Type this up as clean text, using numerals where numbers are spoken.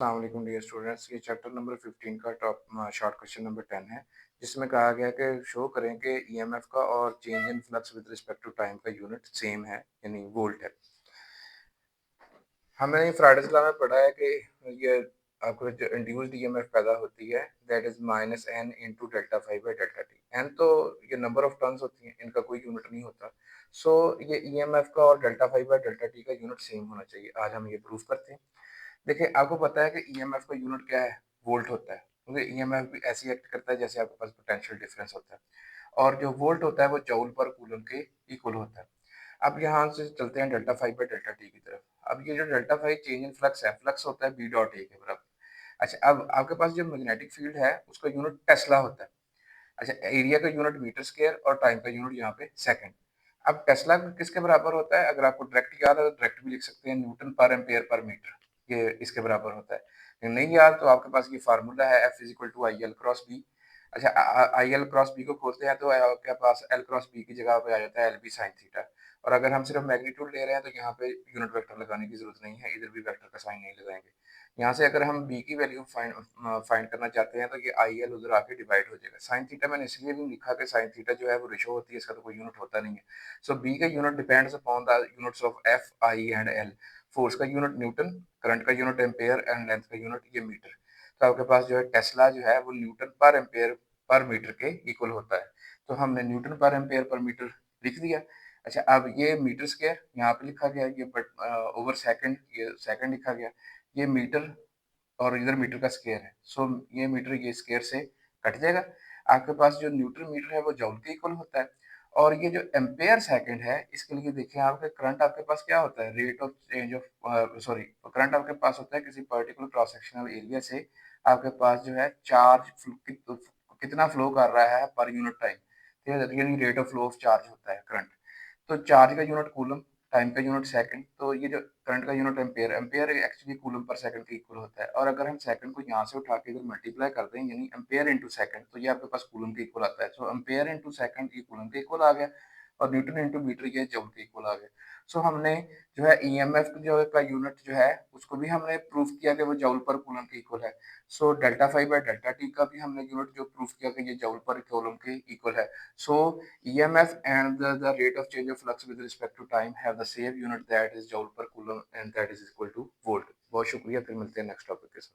अस्सलाम वालेकुम dear students. ये चैप्टर नंबर 15 का टॉप शॉर्ट क्वेश्चन नंबर 10 है, जिसमें कहा गया कि शो करें कि ईएमएफ का और change in flux with respect to time का यूनिट सेम है, यानी वोल्ट है। हमने फैराडेज लॉ में पढ़ा है कि ये आपको जो इंड्यूस्ड ईएमएफ पैदा होती है that is minus n into delta phi by delta t. N तो ये नंबर ऑफ टर्न्स होती हैं, इनका कोई यूनिट नहीं होता। सो ये ईएमएफ का और delta phi by delta T का यूनिट सेम होना चाहिए। आज हम ये प्रूफ करते हैं। देखिए, आपको पता है कि ईएमएफ का यूनिट क्या है? वोल्ट होता है, क्योंकि ईएमएफ भी ऐसे एक्ट करता है जैसे आपके पास पोटेंशियल डिफरेंस होता है। और जो वोल्ट होता है वो जूल पर कूलम के इक्वल होता है। अब यहाँ से चलते हैं delta phi by delta T की तरफ। अब ये जो delta five change in flux है, फ्लक्स होता है बी डॉट ए के बराबर। अच्छा, अब आपके पास जो मैग्नेटिक फील्ड है उसका यूनिट टेस्ला होता है। अच्छा, एरिया का यूनिट मीटर स्क्वायर और टाइम का यूनिट यहाँ पे सेकंड। अब टेस्ला किसके बराबर होता है? अगर आपको डायरेक्ट याद है तो डायरेक्ट भी लिख सकते हैं, Newton per ampere per metre. ये इसके बराबर होता है। नहीं याद तो आपके पास ये फार्मूला है, F is equal to I L cross B. अच्छा, आई एल क्रॉस बी को खोलते हैं तो आपके पास एल क्रॉस बी की जगह पे आ जाता है एल बी साइन थीटा। और अगर हम सिर्फ मैग्नीट्यूड ले रहे हैं तो यहाँ पे यूनिट वेक्टर लगाने की जरूरत नहीं है, इधर भी वेक्टर का साइन नहीं लगाएंगे। यहाँ से अगर हम बी की वैल्यू फाइंड करना चाहते हैं तो ये आई एल उधर आके डिवाइड हो जाएगा। साइन थीटा मैंने इसलिए नहीं लिखा कि साइन थीटा जो है वो रेशो होती है, इसका तो कोई यूनिट होता नहीं है। सो बी का unit depends upon the units of F I and L. Force का यूनिट न्यूटन, करंट का यूनिट एम्पेयर एंड लेंथ का यूनिट ये मीटर। तो आपके पास जो है टेस्ला जो है वो Newton per ampere per metre के इक्वल होता है। तो हमने Newton per ampere per metre लिख दिया। अच्छा, अब ये मीटर स्क्वायर यहाँ पे लिखा गया है, ये ओवर सेकंड, ये सेकंड लिखा गया, ये मीटर और इधर मीटर का स्क्वायर है। सो ये मीटर ये स्क्वायर से कट जाएगा। आपके पास जो न्यूटन मीटर है वो जूल के इक्वल होता है। और ये जो एम्पेयर सेकंड है, इसके लिए देखिए, आपके करंट आपके पास क्या होता है? Rate of change of sorry, current आपके पास होता है किसी पर्टिकुलर क्रॉस सेक्शनल एरिया से आपके पास जो है चार्ज कितना फ्लो कर रहा है पर यूनिट टाइम। ठीक है, यानी rate of flow of charge होता है करंट। तो चार्ज का यूनिट कूलम, टाइम का यूनिट सेकंड, तो ये जो करंट का unit ampere, ampere actually coulomb per second के इक्वल होता है। और अगर हम सेकंड को यहाँ से उठा के इधर मल्टीप्लाई कर दें, यानी एम्पेयर इनटू सेकंड, तो ये आपके पास कूलम के इक्वल आता है। सो एम्पेयर इनटू सेकंड ये कूलम के इक्वल आ गया, और न्यूटन इनटू मीटर ये जूल के इक्वल आ गया। सो हमने जो है ईएमएफ जो का यूनिट जो है उसको भी हमने प्रूफ किया कि वो जूल पर कूलम के इक्वल है। So delta phi by delta T का भी हमने यूनिट जो प्रूफ किया कि ये जूल पर कूलम के इक्वल है। सो EMF and the rate of change of flux with respect to time have the same unit, that is joule per coulomb, and that is equal to volt। बहुत शुक्रिया, फिर मिलते हैं नेक्स्ट टॉपिक के साथ।